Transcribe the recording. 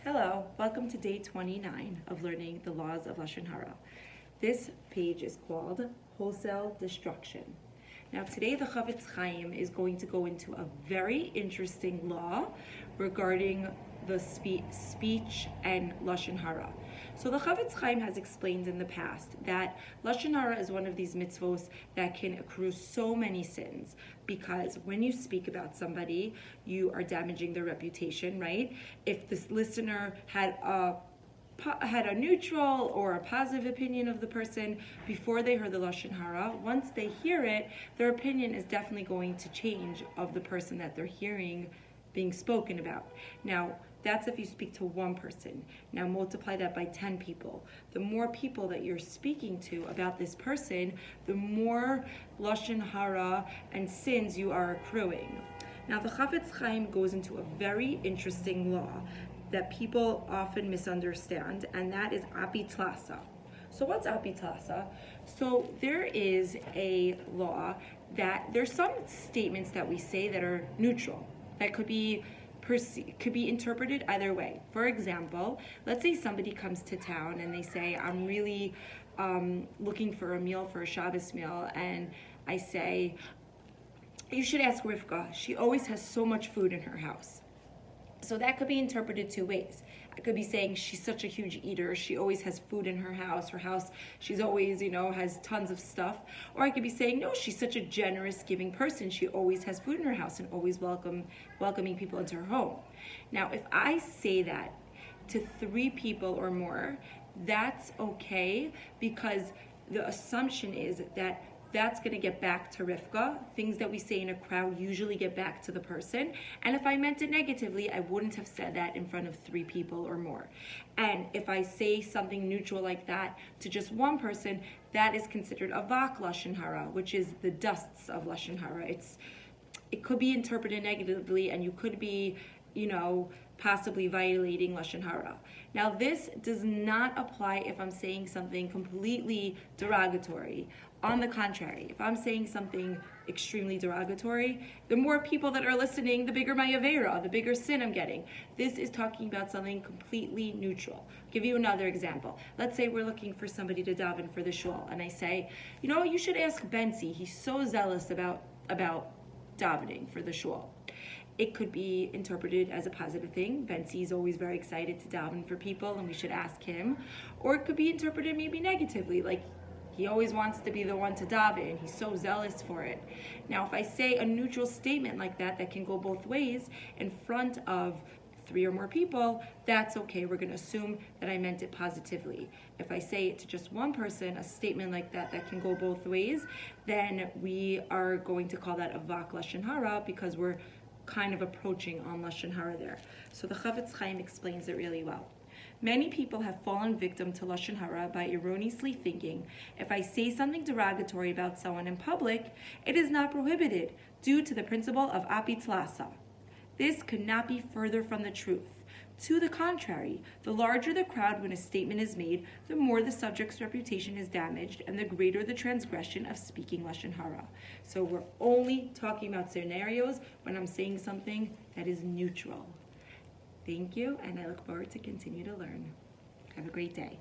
Hello, welcome to day 29 of learning the laws of Lashon Hara. This page is called Wholesale Destruction. Now today the Hobbits is going to go into a very interesting law regarding the speech and Lashon Hara. So the Hobbits has explained in the past that Lashon Hara is one of these mitzvos that can accrue so many sins, because when you speak about somebody, you are damaging their reputation, right? If this listener had a neutral or a positive opinion of the person before they heard the Lashon Hara, once they hear it, their opinion is definitely going to change of the person that they're hearing being spoken about. Now, that's if you speak to one person. Now multiply that by 10 people. The more people that you're speaking to about this person, the more Lashon Hara and sins you are accruing. Now the Hobbits goes into a very interesting law that people often misunderstand, and that is Ptosa Law. So what's Ptosa Law? So there is a law that there's some statements that we say that are neutral, that could be interpreted either way. For example, let's say somebody comes to town and they say, I'm really looking for a meal, for a Shabbos meal, and I say, you should ask Rivka, she always has so much food in her house. So that could be interpreted two ways. I could be saying she's such a huge eater, she always has food in her house, she's always, has tons of stuff. Or I could be saying, no, she's such a generous, giving person, she always has food in her house and always welcoming people into her home. Now, if I say that to 3 people or more, that's okay, because the assumption is that that's going to get back to Rivka. Things that we say in a crowd usually get back to the person. And if I meant it negatively, I wouldn't have said that in front of 3 people or more. And if I say something neutral like that to just one person, that is considered a vak Lashon Hara, which is the dusts of Lashon Hara. It could be interpreted negatively, and you could be, possibly violating Lashon Hara. Now, this does not apply if I'm saying something completely derogatory. On the contrary, if I'm saying something extremely derogatory, the more people that are listening, the bigger my avera, the bigger sin I'm getting. This is talking about something completely neutral. I'll give you another example. Let's say we're looking for somebody to daven for the shul, and I say, you should ask Bensi. He's so zealous about davening for the shul. It could be interpreted as a positive thing. Bensi is always very excited to daven for people, and we should ask him. Or it could be interpreted maybe negatively, like he always wants to be the one to daven. He's so zealous for it. Now, if I say a neutral statement like that can go both ways in front of 3 or more people, that's okay. We're going to assume that I meant it positively. If I say it to just one person, a statement like that can go both ways, then we are going to call that a vak Lashon Hara, because we're kind of approaching on Lashon Hara there. So the Hobbits explains it really well. Many people have fallen victim to Lashon Hara by erroneously thinking, if I say something derogatory about someone in public, it is not prohibited due to the principle of Ptosa Law. This could not be further from the truth. To the contrary, the larger the crowd when a statement is made, the more the subject's reputation is damaged, and the greater the transgression of speaking Lashon Hara. So we're only talking about scenarios when I'm saying something that is neutral. Thank you, and I look forward to continue to learn. Have a great day.